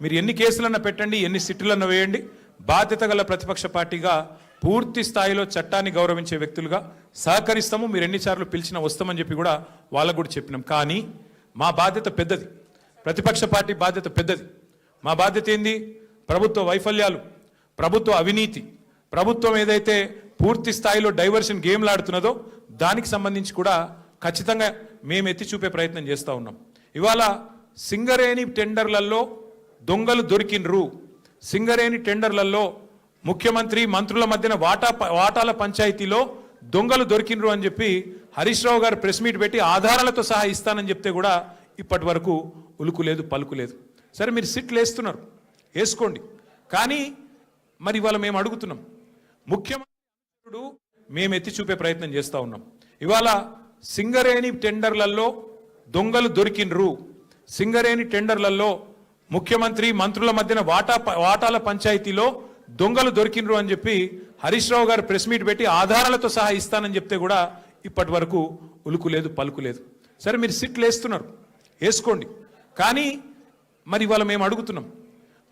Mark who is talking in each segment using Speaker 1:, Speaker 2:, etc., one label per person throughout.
Speaker 1: మీరు ఎన్ని కేసులన్నా పెట్టండి, ఎన్ని సిట్టులన్నా వేయండి, బాధ్యత గల ప్రతిపక్ష పార్టీగా పూర్తి స్థాయిలో చట్టాన్ని గౌరవించే వ్యక్తులుగా సహకరిస్తాము. మీరు ఎన్నిసార్లు పిలిచినా వస్తామని చెప్పి కూడా వాళ్ళకు కూడా చెప్పినాం. కానీ మా బాధ్యత పెద్దది, ప్రతిపక్ష పార్టీ బాధ్యత పెద్దది. మా బాధ్యత ఏంది? ప్రభుత్వ వైఫల్యాలు, ప్రభుత్వ అవినీతి, ప్రభుత్వం ఏదైతే పూర్తి స్థాయిలో డైవర్షన్ గేమ్లు ఆడుతున్నదో దానికి సంబంధించి కూడా ఖచ్చితంగా మేము ఎత్తి చూపే ప్రయత్నం చేస్తూ ఉన్నాం. ఇవాళ సింగరేణి టెండర్లలో దొంగలు దొరికినరు, సింగరేణి టెండర్లలో ముఖ్యమంత్రి మంత్రుల మధ్యన వాటాల పంచాయతీలో దొంగలు దొరికినరు అని చెప్పి హరీష్ రావు గారు ప్రెస్ మీట్ పెట్టి ఆధారాలతో సహా ఇస్తానని చెప్తే కూడా ఇప్పటి వరకు ఉలుకు లేదు, పలుకు లేదు. సరే, మీరు సిట్లు వేస్తున్నారు, వేసుకోండి. కానీ మరి ఇవాళ మేము అడుగుతున్నాం, ముఖ్యమంత్రి మేము ఎత్తి చూపే ప్రయత్నం చేస్తూ ఉన్నాం. ఇవాళ సింగరేణి టెండర్లలో దొంగలు దొరికినరు, సింగరేణి టెండర్లలో ముఖ్యమంత్రి మంత్రుల మధ్యన వాటాల పంచాయతీలో దొంగలు దొరికినరు అని చెప్పి హరీష్ రావు గారు ప్రెస్ మీట్ పెట్టి ఆధారాలతో సహా ఇస్తానని చెప్తే కూడా ఇప్పటి వరకు ఉలుకు లేదు, పలుకు లేదు. సరే, మీరు సిట్లు వేస్తున్నారు, వేసుకోండి. కానీ మరి ఇవాళ మేము అడుగుతున్నాం,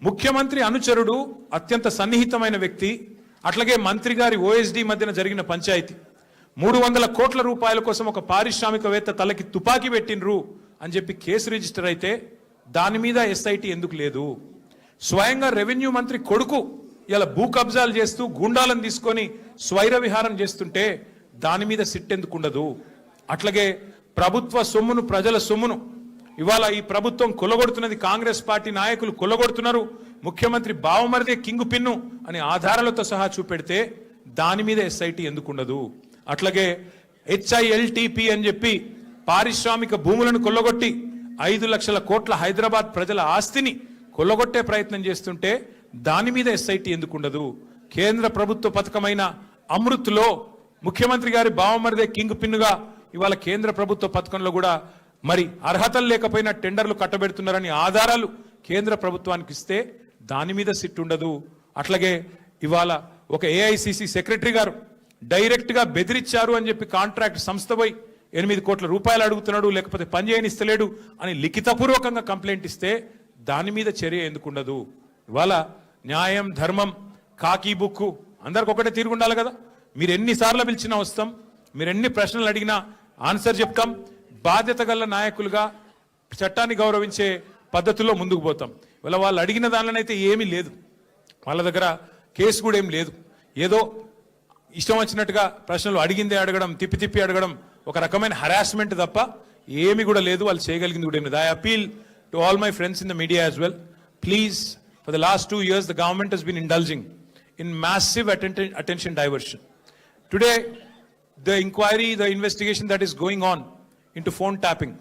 Speaker 1: ముఖ్యమంత్రి అనుచరుడు అత్యంత సన్నిహితమైన వ్యక్తి, అట్లాగే మంత్రి గారి ఓఎస్డి మధ్యన జరిగిన పంచాయతీ 300 కోట్ల రూపాయల కోసం ఒక పారిశ్రామికవేత్త తలకి తుపాకీ పెట్టినరు అని చెప్పి కేసు రిజిస్టర్ అయితే దాని మీద ఎస్ఐటి ఎందుకు లేదు? స్వయంగా రెవెన్యూ మంత్రి కొడుకు ఇలా భూ కబ్జాలు చేస్తూ గూండాలను తీసుకొని స్వైర విహారం చేస్తుంటే దాని మీద సిట్ ఎందుకు ఉండదు? అట్లాగే ప్రభుత్వ సొమ్మును, ప్రజల సొమ్మును ఇవాళ ఈ ప్రభుత్వం కొల్లగొడుతున్నది, కాంగ్రెస్ పార్టీ నాయకులు కొల్లగొడుతున్నారు, ముఖ్యమంత్రి బావమరిదే కింగు పిన్ను అని ఆధారాలతో సహా చూపెడితే దాని మీద ఎస్ఐటి ఎందుకు ఉండదు? అట్లాగే HILTP అని చెప్పి పారిశ్రామిక భూములను కొల్లగొట్టి 5 లక్షల కోట్ల హైదరాబాద్ ప్రజల ఆస్తిని కొల్లగొట్టే ప్రయత్నం చేస్తుంటే దాని మీద ఎస్ఐటి ఎందుకు ఉండదు? కేంద్ర ప్రభుత్వ పథకమైన అమృత్లో ముఖ్యమంత్రి గారి బావమరిదే కింగ్ పిన్నుగా ఇవాళ కేంద్ర ప్రభుత్వ పథకంలో కూడా మరి అర్హతలు లేకపోయినా టెండర్లు కట్టబెడుతున్నారని ఆధారాలు కేంద్ర ప్రభుత్వానికి ఇస్తే దాని మీద సిట్ ఉండదు. అట్లాగే ఇవాళ ఒక AICC సెక్రటరీ గారు డైరెక్ట్గా బెదిరించారు అని చెప్పి కాంట్రాక్ట్ సంస్థ పోయి 8 కోట్ల రూపాయలు అడుగుతున్నాడు, లేకపోతే పని చేయనిస్తలేడు అని లిఖితపూర్వకంగా కంప్లైంట్ ఇస్తే దాని మీద చర్య ఎందుకు ఉండదు? ఇవాళ న్యాయం, ధర్మం, కాకి బుక్కు అందరికి ఒకటే తీరు ఉండాలి కదా. మీరు ఎన్నిసార్లు పిలిచినా వస్తాం, మీరు ఎన్ని ప్రశ్నలు అడిగినా ఆన్సర్ చెప్తాం. బాధ్యత గల నాయకులుగా చట్టాన్ని గౌరవించే పద్ధతిలో ముందుకు పోతాం. ఇవాళ వాళ్ళు అడిగిన దానిలోనైతే ఏమీ లేదు, వాళ్ళ దగ్గర కేసు కూడా ఏం లేదు. ఏదో ఇష్టం వచ్చినట్టుగా ప్రశ్నలు అడిగిందే అడగడం, తిప్పి తిప్పి అడగడం ఒక రకమైన హరాస్మెంట్ తప్ప ఏమి కూడా లేదు. వాళ్ళు చేయగలిగింది కూడా ఏమి లేదు. I appeal to all my friends in the media as well, please, for the last 2 years the government has been indulging in massive attention diversion. Today the inquiry, the investigation that is going on into phone tapping,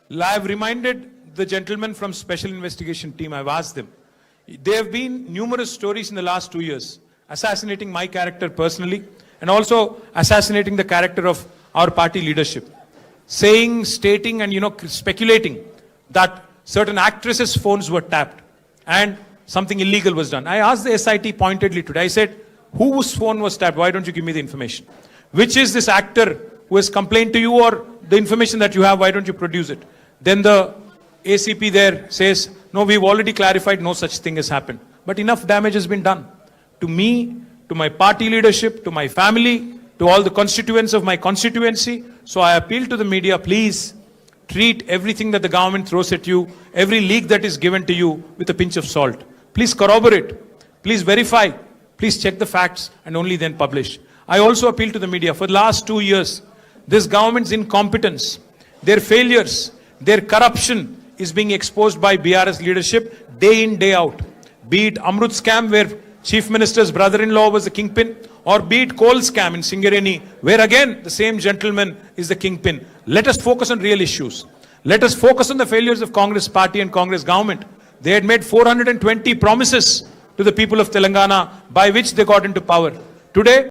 Speaker 1: I have reminded the gentlemen from special investigation team, I've asked them, there have been numerous stories in the last 2 years assassinating my character personally and also assassinating the character of our party leadership, saying, stating and speculating that certain actresses' phones were tapped and something illegal was done. I asked the SIT pointedly today, I said, whose phone was tapped? Why don't you give me the information? Which is this actor who has complained to you, or the information that you have, why don't you produce it? Then the ACP there says, no, we've already clarified, no such thing has happened. But enough damage has been done to me, to my party leadership, to my family, to all the constituents of my constituency. So I appeal to the media, please treat everything that the government throws at you, every leak that is given to you, with a pinch of salt. Please corroborate, please verify, please check the facts and only then publish. I also appeal to the media, for the last 2 years, this government's incompetence, their failures, their corruption is being exposed by BRS leadership day in, day out. Be it Amrut scam where Chief Minister's brother-in-law was the kingpin, or be it coal scam in Singareni where again the same gentleman is the kingpin. Let us focus on real issues. Let us focus on the failures of Congress party and Congress government. They had made 420 promises to the people of Telangana by which they got into power. Today,